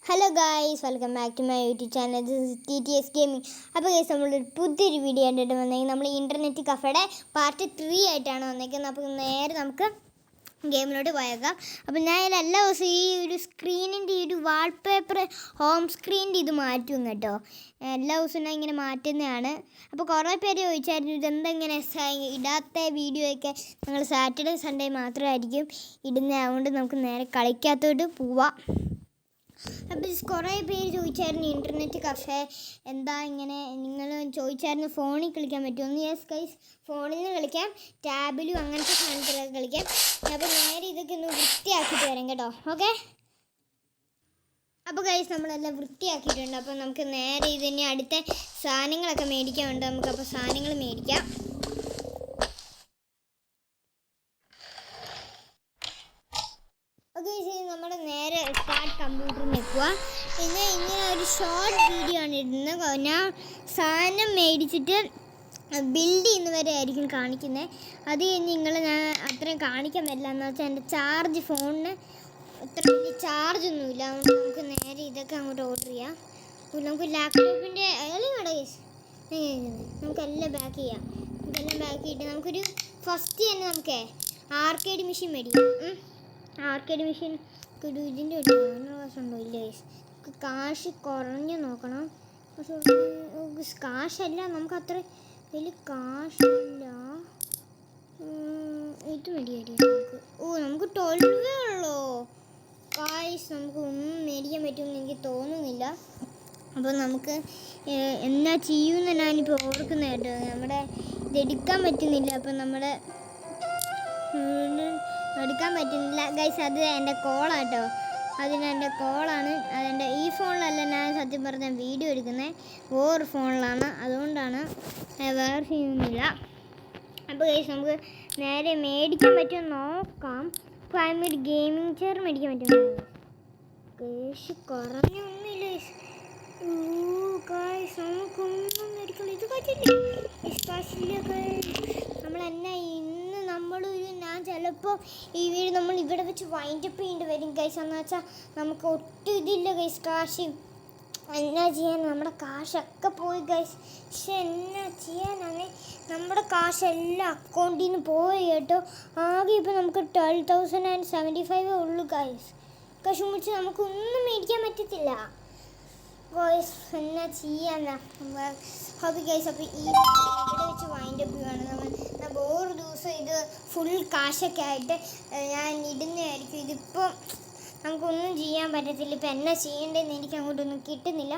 Hello guys, welcome back to my YouTube channel. This is TTS gaming. അപ്പോൾ guys, നമ്മളൊരു പുതിയൊരു video കണ്ടിട്ട് വന്നേക്കും. നമ്മൾ ഇൻ്റർനെറ്റ് കഫേയുടെ പാർട്ട് 3 ആയിട്ടാണ് വന്നേക്കുന്നത്. അപ്പോൾ നേരെ നമുക്ക് ഗെയിമിലോട്ട് പോയേക്കാം. അപ്പോൾ ഞാൻ എല്ലാ ദിവസവും ഈ ഒരു സ്ക്രീനിൻ്റെ ഈ ഒരു വാൾപേപ്പർ ഹോം സ്ക്രീനിൻ്റെ ഇത് മാറ്റും കേട്ടോ. എല്ലാ ദിവസവും ഞാൻ ഇങ്ങനെ മാറ്റുന്നതാണ്. അപ്പോൾ കുറേ പേര് ചോദിച്ചായിരുന്നു ഇതെന്തെങ്ങനെ ഇടാത്ത വീഡിയോ ഒക്കെ ഞങ്ങൾ സാറ്റർഡേ സൺഡേ മാത്രമായിരിക്കും ഇടുന്നത്. അതുകൊണ്ട് നമുക്ക് നേരെ കളിക്കാത്തോട്ട് പോവാം. അപ്പോൾ കുറേ പേര് ചോദിച്ചായിരുന്നു ഇൻ്റർനെറ്റ് കഫേ എന്താ ഇങ്ങനെ, നിങ്ങൾ ചോദിച്ചായിരുന്നു ഫോണിൽ കളിക്കാൻ പറ്റുമോ? യെസ് ഗൈസ്, ഫോണിൽ നിന്ന് കളിക്കാം, ടാബിലും അങ്ങനത്തെ സാധനത്തിലൊക്കെ കളിക്കാം. അപ്പോൾ നേരെ ഇതൊക്കെ ഒന്ന് വൃത്തിയാക്കിയിട്ട് വരാം കേട്ടോ. ഓക്കെ, അപ്പോൾ ഗൈസ് നമ്മളെല്ലാം വൃത്തിയാക്കിയിട്ടുണ്ട്. അപ്പോൾ നമുക്ക് നേരെ ഇതിന് അടുത്ത സാധനങ്ങളൊക്കെ മേടിക്കാനുണ്ട്. നമുക്കപ്പോൾ സാധനങ്ങൾ മേടിക്കാം. ഓക്കെ, നമ്മുടെ നേരെ സ്റ്റാർട്ട് കമ്പ്യൂട്ടറിൽ നിൽക്കുക. പിന്നെ ഇങ്ങനെ ഒരു ഷോർട്ട് വീഡിയോ ആണ് ഇടുന്നത്. ഞാൻ സാധനം മേടിച്ചിട്ട് ബിൽഡ് ചെയ്യുന്നവരെ ആയിരിക്കും കാണിക്കുന്നത്. അത് കഴിഞ്ഞ് ഞാൻ അത്രയും കാണിക്കാൻ പറ്റില്ല. എന്ന് വെച്ചാൽ എൻ്റെ ചാർജ് ഫോണിന് അത്ര വലിയ ചാർജൊന്നുമില്ല. അതുകൊണ്ട് നമുക്ക് നേരെ ഇതൊക്കെ അങ്ങോട്ട് ഓർഡർ ചെയ്യാം. നമുക്ക് ലാപ്ടോപ്പിൻ്റെ നമുക്കെല്ലാം ബാക്ക് ചെയ്യാം. നമുക്കെല്ലാം ബാക്ക് ചെയ്തിട്ട് നമുക്കൊരു ഫസ്റ്റ് തന്നെ നമുക്ക് ആർക്കേഡ് മെഷീൻ മേടിക്കാം. ആർക്കേഡ് മെഷീൻ ഒരു ഇതിൻ്റെ ഒരു ഉണ്ടോ? ഇല്ല ഗൈസ്, കാശ് കുറഞ്ഞ് നോക്കണം. കാശല്ല, നമുക്ക് അത്ര വലിയ കാശില്ല. ഇത് മേടിയായിരിക്കും നമുക്ക്. നമുക്ക് 12 ഉള്ളോ ഗൈസ്? നമുക്ക് ഒന്നും മേടിക്കാൻ പറ്റുമെന്ന് എനിക്ക് തോന്നുന്നില്ല. അപ്പോൾ നമുക്ക് എന്നാ ചെയ്യുമെന്ന് ഞാനിപ്പോൾ ഓർക്കുന്നത് കേട്ടോ. നമ്മുടെ ഇതെടുക്കാൻ പറ്റുന്നില്ല. അപ്പം നമ്മുടെ എടുക്കാൻ പറ്റുന്നില്ല ഗൈസ്. അത് എൻ്റെ കോളാട്ടോ, അതിനെൻ്റെ കോളാണ്. അതെൻ്റെ ഈ ഫോണിലല്ല ഞാൻ സത്യം പറഞ്ഞ വീഡിയോ എടുക്കുന്നത്, വേറെ ഫോണിലാണ്. അതുകൊണ്ടാണ് വേറെ ചെയ്യുന്നില്ല. അപ്പോൾ ഗൈസ് നമുക്ക് നേരെ മേടിക്കാൻ പറ്റുമോ നോക്കാം. ഇപ്പോൾ അതിനൊരു ഗെയിമിംഗ് ചെയർ മേടിക്കാൻ പറ്റുമോ? ഗൈസ് കുറഞ്ഞൊന്നുമില്ല ഗൈസ്, നമുക്കൊന്നും മേടിക്കണം. ഇത് കാശില്ലേ? കാശില്ല ഗൈസ്. നമ്മളെന്നാ ഇന്ന് ഞാൻ ചിലപ്പോൾ ഈ വീട് നമ്മൾ ഇവിടെ വെച്ച് വൈൻഡപ്പ് ചെയ്യേണ്ടി വരും ഗൈസ്. എന്ന് വെച്ചാൽ നമുക്ക് ഒട്ടും ഇതില്ല ഗൈസ് കാശ്. എന്നാ ചെയ്യാൻ, നമ്മുടെ കാശൊക്കെ പോയി ഗൈസ്. പക്ഷെ എന്നാ ചെയ്യാനാണ്, നമ്മുടെ കാശെല്ലാം അക്കൗണ്ടിൽ നിന്ന് പോയി കേട്ടോ. ആകെ ഇപ്പോൾ നമുക്ക് 12,075 ഉള്ളൂ ഗൈസ്. കാശ് മുടിച്ച് നമുക്കൊന്നും മേടിക്കാൻ പറ്റത്തില്ല ഗൈസ്. എന്നാ ചെയ്യാനാ ഹോബി ഗൈസ്. അപ്പോൾ ഈ ഇവിടെ വെച്ച് വൈൻഡപ്പ് ചെയ്യുകയാണ് നമ്മൾ. ഓരോ ദിവസം ഇത് ഫുൾ കാശൊക്കെ ആയിട്ട് ഞാൻ ഇടുന്നതായിരിക്കും. ഇതിപ്പോൾ നമുക്കൊന്നും ചെയ്യാൻ പറ്റത്തില്ല. ഇപ്പം എന്നാ ചെയ്യേണ്ടതെന്ന് എനിക്ക് അങ്ങോട്ടൊന്നും കിട്ടുന്നില്ല.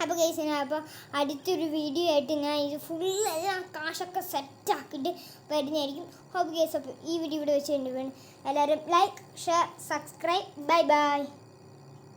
അപ്പോൾ ഗൈസ്, ഞാൻ അപ്പോൾ അടുത്തൊരു വീഡിയോ ആയിട്ട് ഞാൻ ഇത് ഫുള്ളെല്ലാം കാശൊക്കെ സെറ്റാക്കിയിട്ട് വരുന്നതായിരിക്കും. ഹോബി ഗൈസ്, അപ്പോൾ ഈ വീഡിയോ ഇവിടെ വെച്ച് എല്ലാവരും like, share, subscribe. Bye bye.